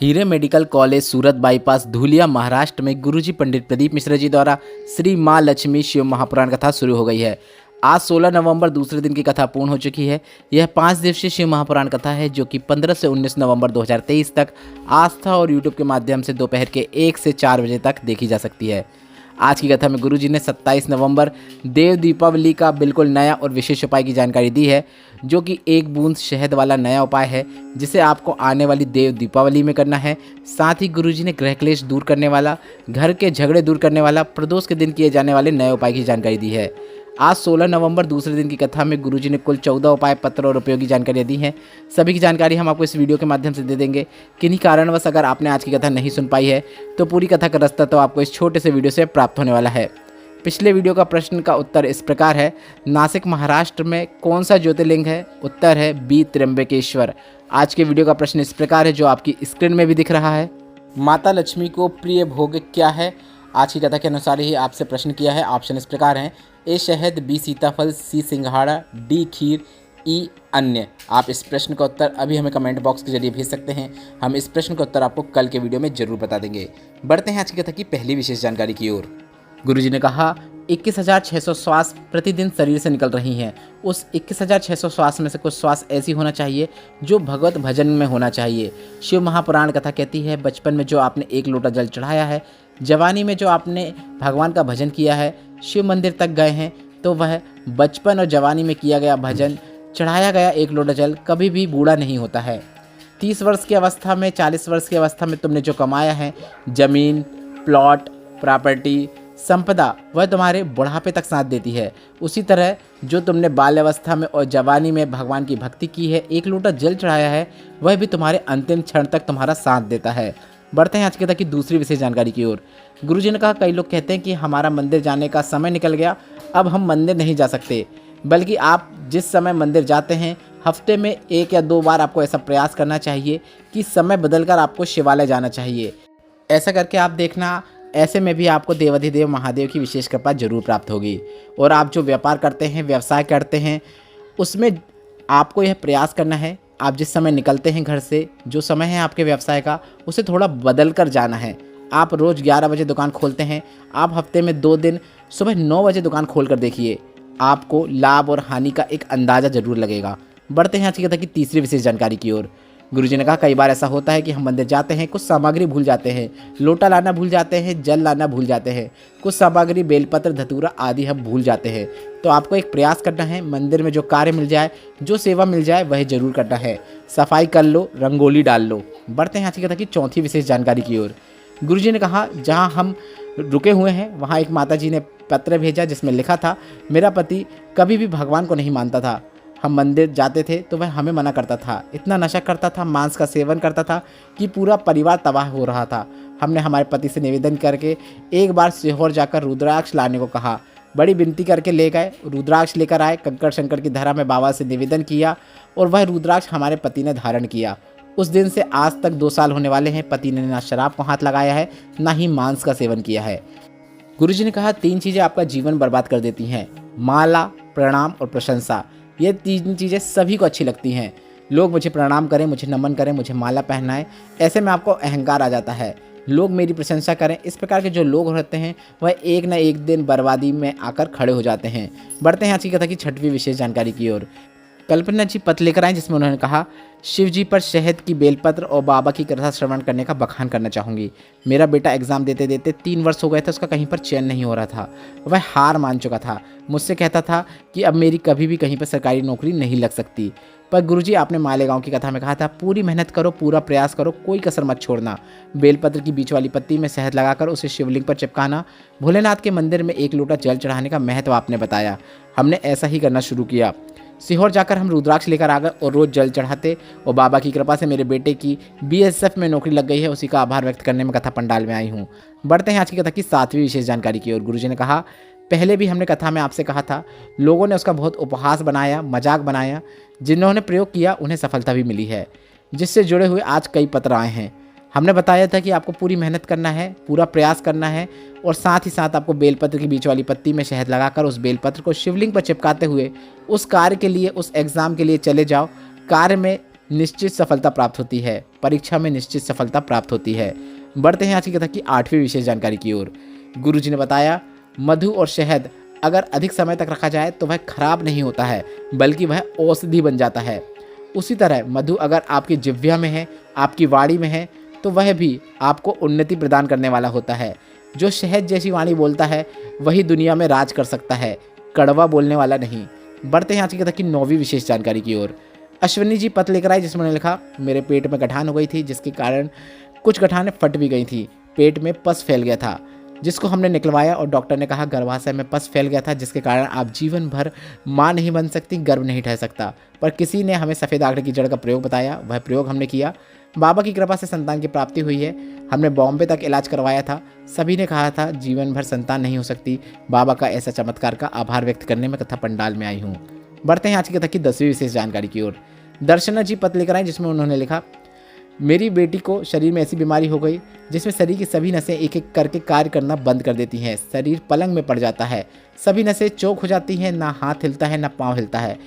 हीरे medical college सूरत bypass Dhulia Maharashtra में गुरुजी पंडित प्रदीप मिश्रा जी द्वारा श्री माँ लक्ष्मी शिव महापुराण कथा शुरू हो गई है। आज 16 नवंबर दूसरे दिन की कथा पूर्ण हो चुकी है। यह 5 दिवसीय शिव महापुराण कथा है जो कि 15 से 19 नवंबर 2023 तक आस्था और यूट्यूब के माध्यम से दोपहर के 1 से 4 बजे तक देखी जा सकती है। आज की कथा में गुरुजी ने 27 नवंबर देव दीपावली का बिल्कुल नया और विशेष उपाय की जानकारी दी है, जो कि 1 बूंद शहद वाला नया उपाय है जिसे आपको आने वाली देव दीपावली में करना है। साथ ही गुरुजी ने ग्रह क्लेश दूर करने वाला, घर के झगड़े दूर करने वाला, प्रदोष के दिन किए जाने वाले नए उपाय की जानकारी दी है। आज 16 नवंबर दूसरे दिन की कथा में गुरुजी ने कुल 14 उपाय पत्र और उपयोगी जानकारियाँ दी हैं। सभी की जानकारी हम आपको इस वीडियो के माध्यम से दे देंगे। किन्हीं कारणवश अगर आपने आज की कथा नहीं सुन पाई है तो पूरी कथा का रास्ता तो आपको इस छोटे से वीडियो से प्राप्त होने वाला है। पिछले वीडियो का प्रश्न का उत्तर इस प्रकार है, नासिक महाराष्ट्र में कौन सा ज्योतिर्लिंग है? उत्तर है बी त्र्यंबकेश्वर। आज के वीडियो का प्रश्न इस प्रकार है जो आपकी स्क्रीन में भी दिख रहा है, माता लक्ष्मी को प्रिय भोग क्या है? आज की कथा के अनुसार ही आपसे प्रश्न किया है। ऑप्शन इस प्रकार हैं, ए शहद, बी सीताफल, सी सिंघाड़ा, डी खीर, ई अन्य। आप इस प्रश्न का उत्तर अभी हमें कमेंट बॉक्स के जरिए भेज सकते हैं। हम इस प्रश्न का उत्तर आपको कल के वीडियो में जरूर बता देंगे। बढ़ते हैं आज की कथा की पहली विशेष जानकारी की ओर। गुरुजी ने कहा 21,600 श्वास प्रतिदिन शरीर से निकल रही हैं। उस 21,600 श्वास में से कुछ श्वास ऐसी होना चाहिए जो भगवत भजन में होना चाहिए। शिव महापुराण कथा कहती है, बचपन में जो आपने 1 लोटा जल चढ़ाया है, जवानी में जो आपने भगवान का भजन किया है, शिव मंदिर तक गए हैं, तो वह बचपन और जवानी में किया गया भजन, चढ़ाया गया 1 लोटा जल कभी भी बूढ़ा नहीं होता है। 30 वर्ष की अवस्था में, 40 वर्ष की अवस्था में तुमने जो कमाया है, जमीन, प्लॉट, प्रॉपर्टी, संपदा, वह तुम्हारे बुढ़ापे तक साथ देती है। उसी तरह जो तुमने बाल्यावस्था में और जवानी में भगवान की भक्ति की है, 1 लोटा जल चढ़ाया है, वह भी तुम्हारे अंतिम क्षण तक तुम्हारा साथ देता है। बढ़ते हैं आज की कथा की दूसरी विशेष जानकारी की ओर। गुरुजी ने कहा, कई लोग कहते हैं कि हमारा मंदिर जाने का समय निकल गया, अब हम मंदिर नहीं जा सकते, बल्कि आप जिस समय मंदिर जाते हैं हफ्ते में 1 या 2 बार आपको ऐसा प्रयास करना चाहिए कि समय बदलकर आपको शिवालय जाना चाहिए। ऐसा करके आप देखना, ऐसे में भी आपको देवाधिदेव महादेव की विशेष कृपा जरूर प्राप्त होगी। और आप जो व्यापार करते हैं, व्यवसाय करते हैं, उसमें आपको यह प्रयास करना है, आप जिस समय निकलते हैं घर से, जो समय है आपके व्यवसाय का, उसे थोड़ा बदल कर जाना है। आप रोज़ 11 बजे दुकान खोलते हैं, आप हफ्ते में 2 दिन सुबह 9 बजे दुकान खोल कर देखिए, आपको लाभ और हानि का एक अंदाज़ा जरूर लगेगा। बढ़ते हैं आज की कथा की तीसरी विशेष जानकारी की ओर। गुरुजी ने कहा, कई बार ऐसा होता है कि हम मंदिर जाते हैं, कुछ सामग्री भूल जाते हैं, लोटा लाना भूल जाते हैं, जल लाना भूल जाते हैं, कुछ सामग्री बेलपत्र, धतूरा आदि हम भूल जाते हैं। तो आपको एक प्रयास करना है, मंदिर में जो कार्य मिल जाए, जो सेवा मिल जाए, वह जरूर करना है। सफाई कर लो, रंगोली डाल लो। बढ़ते हैं आज की कथा की चौथी विशेष जानकारी की ओर। गुरुजी ने कहा, जहाँ हम रुके हुए हैं वहाँ एक माताजी ने पत्र भेजा जिसमें लिखा था, मेरा पति कभी भी भगवान को नहीं मानता था। हम मंदिर जाते थे तो वह हमें मना करता था, इतना नशा करता था, मांस का सेवन करता था कि पूरा परिवार तबाह हो रहा था। हमने हमारे पति से निवेदन करके एक बार सीहोर जाकर रुद्राक्ष लाने को कहा, बड़ी विनती करके ले गए, रुद्राक्ष लेकर आए, कंकड़ शंकर की धरा में बाबा से निवेदन किया और वह रुद्राक्ष हमारे पति ने धारण किया। उस दिन से आज तक 2 साल होने वाले हैं, पति ने ना शराब को हाथ लगाया है, ना ही मांस का सेवन किया है। गुरुजी ने कहा, 3 चीज़ें आपका जीवन बर्बाद कर देती हैं, माला, प्रणाम और प्रशंसा। ये 3 चीज़ें सभी को अच्छी लगती हैं। लोग मुझे प्रणाम करें, मुझे नमन करें, मुझे माला पहनाएं, ऐसे में आपको अहंकार आ जाता है। लोग मेरी प्रशंसा करें, इस प्रकार के जो लोग होते हैं वह एक न एक दिन बर्बादी में आकर खड़े हो जाते हैं। बढ़ते हैं आज की कथा की छठवीं विशेष जानकारी की ओर। कल्पना जी पत्र लेकर आए जिसमें उन्होंने कहा, शिव जी पर शहद की बेलपत्र और बाबा की कथा श्रवण करने का बखान करना चाहूँगी। मेरा बेटा एग्ज़ाम देते देते 3 वर्ष हो गए थे, उसका कहीं पर चयन नहीं हो रहा था, वह हार मान चुका था। मुझसे कहता था कि अब मेरी कभी भी कहीं पर सरकारी नौकरी नहीं लग सकती। पर गुरुजी, आपने मालेगांव की कथा में कहा था, पूरी मेहनत करो, पूरा प्रयास करो, कोई कसर मत छोड़ना। बेलपत्र की बीच वाली पत्ती में शहद लगाकर उसे शिवलिंग पर चिपकाना, भोलेनाथ के मंदिर में 1 लोटा जल चढ़ाने का महत्व आपने बताया। हमने ऐसा ही करना शुरू किया। सीहोर जाकर हम रुद्राक्ष लेकर आ गए और रोज़ जल चढ़ाते, और बाबा की कृपा से मेरे बेटे की BSF में नौकरी लग गई है, उसी का आभार व्यक्त करने में कथा पंडाल में आई हूँ। बढ़ते हैं आज की कथा की 7वीं विशेष जानकारी की ओर। गुरुजी ने कहा, पहले भी हमने कथा में आपसे कहा था, लोगों ने उसका बहुत उपहास बनाया, मजाक बनाया, जिन्होंने प्रयोग किया उन्हें सफलता भी मिली है, जिससे जुड़े हुए आज कई पत्र आए हैं। हमने बताया था कि आपको पूरी मेहनत करना है, पूरा प्रयास करना है, और साथ ही साथ आपको बेलपत्र की बीच वाली पत्ती में शहद लगाकर उस बेलपत्र को शिवलिंग पर चिपकाते हुए उस कार्य के लिए, उस एग्ज़ाम के लिए चले जाओ। कार्य में निश्चित सफलता प्राप्त होती है। परीक्षा में निश्चित सफलता प्राप्त होती है। बढ़ते हैं आज की कथा की 8वीं विशेष जानकारी की ओर। गुरुजी ने बताया, मधु और शहद अगर अधिक समय तक रखा जाए तो वह खराब नहीं होता है, बल्कि वह औषधि बन जाता है। उसी तरह मधु अगर आपकी जिह्वा में है, आपकी वाणी में है, तो वह भी आपको उन्नति प्रदान करने वाला होता है। जो शहद जैसी वाणी बोलता है वही दुनिया में राज कर सकता है, कड़वा बोलने वाला नहीं। बढ़ते हैं आज की कथा की 9वीं विशेष जानकारी की ओर। अश्विनी जी पत्र लेकर आए, जिसमें उन्होंने लिखा, मेरे पेट में गठान हो गई थी, जिसके कारण कुछ गठानें फट भी गई थी। पेट में पस फैल गया था, जिसको हमने निकलवाया और डॉक्टर ने कहा गर्भाशय में पस फैल गया था, जिसके कारण आप जीवन भर मां नहीं बन सकती, गर्भ नहीं ठह सकता। पर किसी ने हमें सफ़ेद आंकड़े की जड़ का प्रयोग बताया, वह प्रयोग हमने किया। बाबा की कृपा से संतान की प्राप्ति हुई है। हमने बॉम्बे तक इलाज करवाया था। सभी ने कहा था जीवन भर संतान नहीं हो सकती। बाबा का ऐसा चमत्कार का आभार व्यक्त करने में कथा पंडाल में आई हूँ। बढ़ते हैं आज की कथा की 10वीं विशेष जानकारी की ओर। दर्शना जी पत्र लेकर आए, जिसमें उन्होंने लिखा, मेरी बेटी को शरीर में ऐसी बीमारी हो गई जिसमें शरीर की सभी नसें एक एक करके कार्य करना बंद कर देती हैं। शरीर पलंग में पड़ जाता है, सभी नसें चौक हो जाती हैं, ना हाथ हिलता है ना पाँव हिलता है।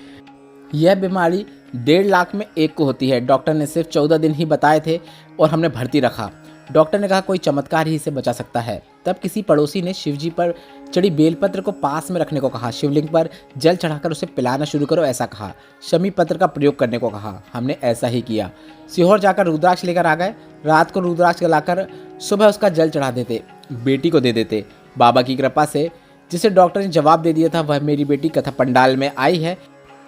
यह बीमारी 1.5 लाख में एक को होती है। डॉक्टर ने सिर्फ 14 दिन ही बताए थे और हमने भर्ती रखा। डॉक्टर ने कहा कोई चमत्कार ही इसे बचा सकता है। तब किसी पड़ोसी ने शिवजी पर चढ़ी बेलपत्र को पास में रखने को कहा। शिवलिंग पर जल चढ़ाकर उसे पिलाना शुरू करो, ऐसा कहा। शमी पत्र का प्रयोग करने को कहा। हमने ऐसा ही किया। सीहोर जाकर रुद्राक्ष लेकर आ गए। रात को रुद्राक्ष जलाकर सुबह उसका जल चढ़ा देते, बेटी को दे देते। बाबा की कृपा से जिसे डॉक्टर ने जवाब दे दिया था, वह मेरी बेटी कथा पंडाल में आई है।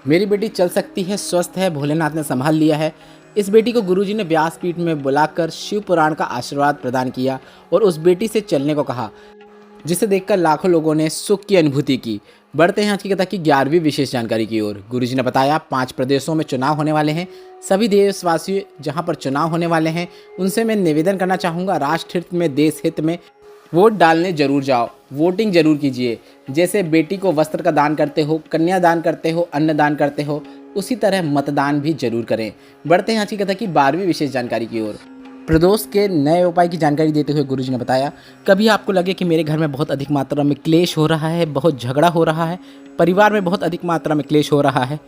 मेरी बेटी चल सकती है, स्वस्थ है, भोलेनाथ ने संभाल लिया है। इस बेटी को गुरुजी ने व्यासपीठ में बुलाकर शिव पुराण का आशीर्वाद प्रदान किया और उस बेटी से चलने को कहा, जिसे देखकर लाखों लोगों ने सुख की अनुभूति की। बढ़ते हैं आज की कथा की 11वीं विशेष जानकारी की ओर। गुरुजी ने बताया 5 प्रदेशों में चुनाव होने वाले हैं। सभी देशवासी जहां पर चुनाव होने वाले हैं उनसे मैं निवेदन करना चाहूँगा, राष्ट्र हित में, देश हित में वोट डालने जरूर जाओ, वोटिंग जरूर कीजिए। जैसे बेटी को वस्त्र का दान करते हो, कन्या दान करते हो, अन्न दान करते हो, उसी तरह मतदान भी जरूर करें। बढ़ते हैं आज की कथा की 12वीं विशेष जानकारी की ओर। प्रदोष के नए उपाय की जानकारी देते हुए गुरुजी ने बताया, कभी आपको लगे कि मेरे घर में बहुत अधिक मात्रा में क्लेश हो रहा है, बहुत झगड़ा हो रहा है, परिवार में बहुत अधिक मात्रा में क्लेश हो रहा है,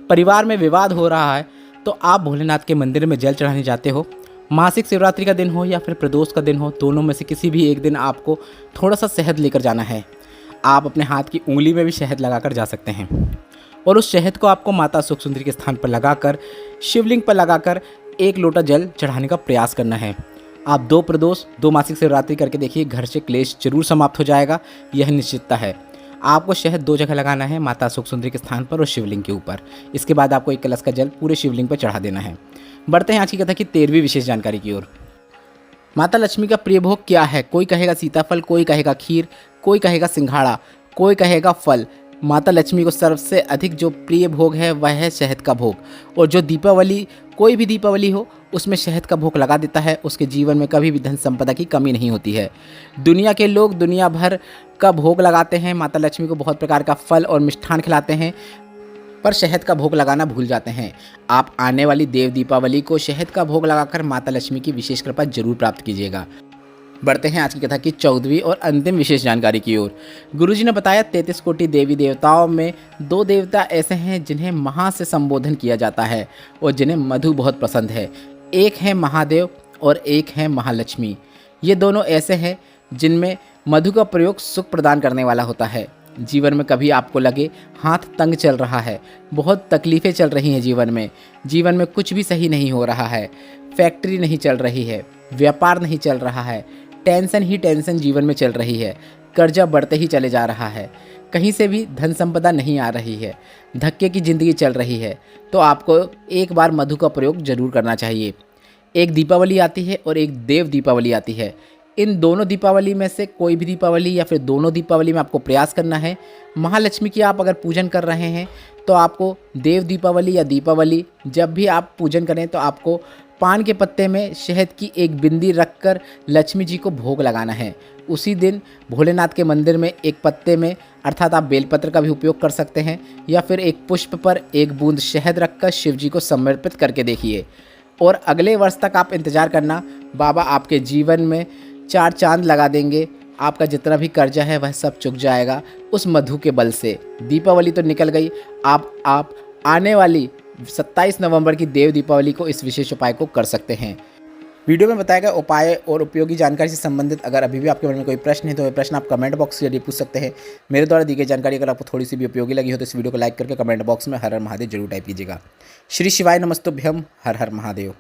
परिवार में विवाद हो रहा है, तो आप भोलेनाथ के मंदिर में जल चढ़ाने जाते हो। मासिक शिवरात्रि का दिन हो या फिर प्रदोष का दिन हो, दोनों में से किसी भी एक दिन आपको थोड़ा सा शहद लेकर जाना है। आप अपने हाथ की उंगली में भी शहद लगाकर जा सकते हैं और उस शहद को आपको माता सुख सुंदरी के स्थान पर लगाकर, शिवलिंग पर लगाकर 1 लोटा जल चढ़ाने का प्रयास करना है। आप 2 प्रदोष 2 मासिक शिवरात्रि करके देखिए, घर से क्लेश जरूर समाप्त हो जाएगा, यह निश्चितता है। आपको शहद 2 जगह लगाना है, माता सुख सुंदरी के स्थान पर और शिवलिंग के ऊपर। इसके बाद आपको 1 कलश का जल पूरे शिवलिंग पर चढ़ा देना है। बढ़ते हैं आज की कथा की 13वीं विशेष जानकारी की ओर। माता लक्ष्मी का प्रिय भोग क्या है? कोई कहेगा सीताफल, कोई कहेगा खीर, कोई कहेगा सिंघाड़ा, कोई कहेगा फल। माता लक्ष्मी को सबसे अधिक जो प्रिय भोग है वह है शहद का भोग। और जो दीपावली, कोई भी दीपावली हो, उसमें शहद का भोग लगा देता है, उसके जीवन में कभी भी धन संपदा की कमी नहीं होती है। दुनिया के लोग दुनिया भर का भोग लगाते हैं, माता लक्ष्मी को बहुत प्रकार का फल और मिष्ठान खिलाते हैं, पर शहद का भोग लगाना भूल जाते हैं। आप आने वाली देव दीपावली को शहद का भोग लगाकर माता लक्ष्मी की विशेष कृपा जरूर प्राप्त कीजिएगा। बढ़ते हैं आज की कथा की 14वीं और अंतिम विशेष जानकारी की ओर। गुरुजी ने बताया 33 कोटि देवी देवताओं में 2 देवता ऐसे हैं जिन्हें महा से संबोधन किया जाता है और जिन्हें मधु बहुत पसंद है। एक है महादेव और एक है महालक्ष्मी। ये दोनों ऐसे हैं जिनमें मधु का प्रयोग सुख प्रदान करने वाला होता है। जीवन में कभी आपको लगे हाथ तंग चल रहा है, बहुत तकलीफ़ें चल रही हैं जीवन में कुछ भी सही नहीं हो रहा है, फैक्ट्री नहीं चल रही है, व्यापार नहीं चल रहा है, टेंशन ही टेंशन जीवन में चल रही है, कर्जा बढ़ते ही चले जा रहा है, कहीं से भी धन संपदा नहीं आ रही है, धक्के की ज़िंदगी चल रही है, तो आपको एक बार मधु का प्रयोग जरूर करना चाहिए। एक दीपावली आती है और एक देव दीपावली आती है। इन दोनों दीपावली में से कोई भी दीपावली या फिर दोनों दीपावली में आपको प्रयास करना है। महालक्ष्मी की आप अगर पूजन कर रहे हैं तो आपको देव दीपावली या दीपावली जब भी आप पूजन करें तो आपको पान के पत्ते में शहद की एक बिंदी रखकर लक्ष्मी जी को भोग लगाना है। उसी दिन भोलेनाथ के मंदिर में एक पत्ते में, अर्थात आप बेलपत्र का भी उपयोग कर सकते हैं, या फिर एक पुष्प पर 1 बूंद शहद रखकर शिव जी को समर्पित करके देखिए और अगले वर्ष तक आप इंतज़ार करना। बाबा आपके जीवन में 4 चांद लगा देंगे। आपका जितना भी कर्जा है वह सब चुक जाएगा उस मधु के बल से। दीपावली तो निकल गई, आप आने वाली 27 नवंबर की देव दीपावली को इस विशेष उपाय को कर सकते हैं। वीडियो में बताया गया उपाय और उपयोगी जानकारी से संबंधित अगर अभी भी आपके मन में कोई प्रश्न है तो वह प्रश्न आप कमेंट बॉक्स के जरिए पूछ सकते हैं। मेरे द्वारा दी गई जानकारी अगर आपको थोड़ी सी भी उपयोगी लगी हो तो इस वीडियो को लाइक करके कमेंट बॉक्स में हर हर महादेव जरूर टाइप कीजिएगा। श्री शिवाय नमस्तुभ्यम। हर हर महादेव।